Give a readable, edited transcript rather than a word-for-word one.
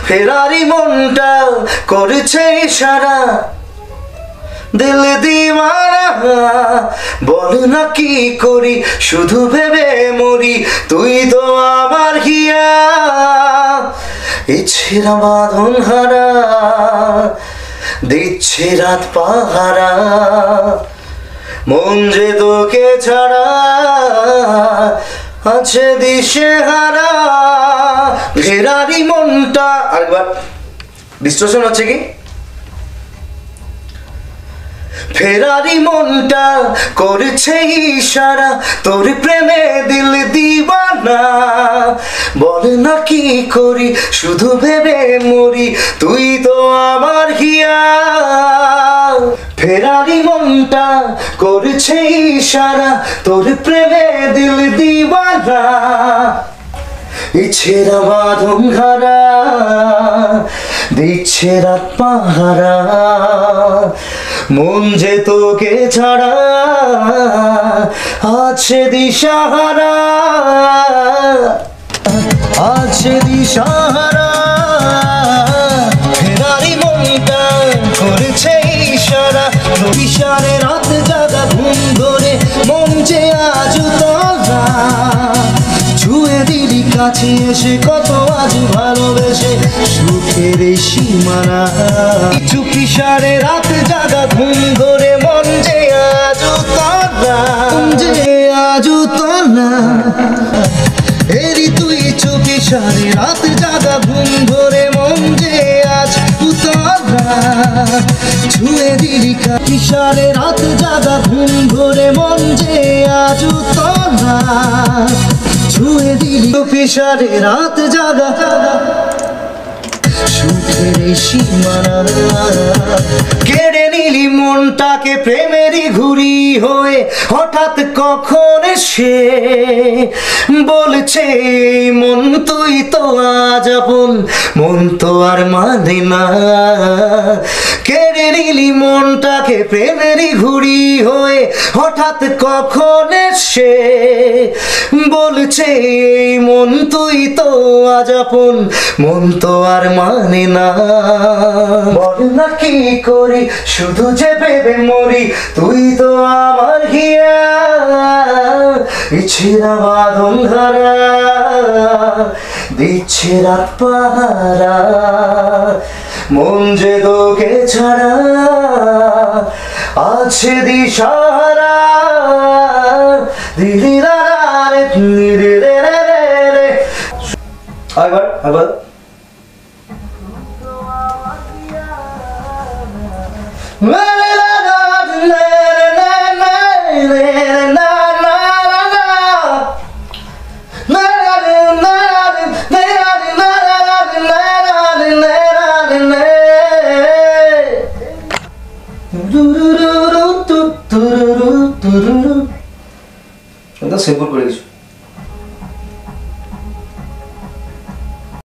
ফেরারি মনটা করেছে ইশারা, দিল দিওয়ানা, বল না কি করি, শুধু ভেবে মরি, তুই তো আমার হিয়া। ইচ্ছেরা বাঁধন হারা, দিচ্ছে রাত পাহারা, মন যে তোকে ছাড়া আছে দিশে হারা। ফেরারি মনটা, আরেকবার ডিস্টর্শন হচ্ছে কি? ফেরারি মনটা করেছে ইশারা, তোর প্রেমে দিল দিওয়ানা, বল না কি করি, শুধু ভেবে মরি, তুই তো আমার হিয়া। ফেরারি মনটা করেছে ইশারা, তোর প্রেমে দিল দিওয়ানা, ইচ্ছেরা বাঁধন হারা, দিচ্ছে রাত পাহারা, মন যে তোকে ছাড়া আছে দিশাহারা, আছে দিশাহারা। ফেরারি মনটা করেছে ইশারা, ইশারে রাত জাগা ঘুম ধরে, মন যে আজ তোলা, ছুঁয়ে দিলি কাছে এসে কত আজ ভালোবেসে, সুখের এই সীমানা। চুপি সারে রাত জাগা ঘুম ধরে, মন যে আজ তোলা, মন যে আজ তোলা, এরি তুই চুপি সারে রাত জাগা ঘুম ধরে, মন যে আজ তোলা, ছুঁয়ে দিলি কাছে সারে রাত জাগা ঘুম ধরে, মন যে আজ তোলা, ছুঁয়ে দিলি পিসারে রাত জাগা, সুখের সীমানা। কেড়ে নিলি মনটাকে প্রেমেরই ঘুরি হয়ে, হঠাৎ কখন সে বলছে মন তুই তো আজ আপন, মন তো আর মানে না। কেড়ে নিলি মনটাকে প্রেমেরই ঘুরি হয়ে, হঠাৎ কখন সে বলছে মন তুই তো আজ আপন, মন তো আর মানে না। বল না কি করি, শুধু যে ভেবে মরি, তুই তো আমার হিয়া। ইচ্ছেরা বাঁধন হারা, দিচ্ছে রাত পাহারা, মন যে তোকে ছাড়া আছে দিশাহারা। দিলি রে রে রে রে, আবার আবার সিম্পল করে দিচ্ছি।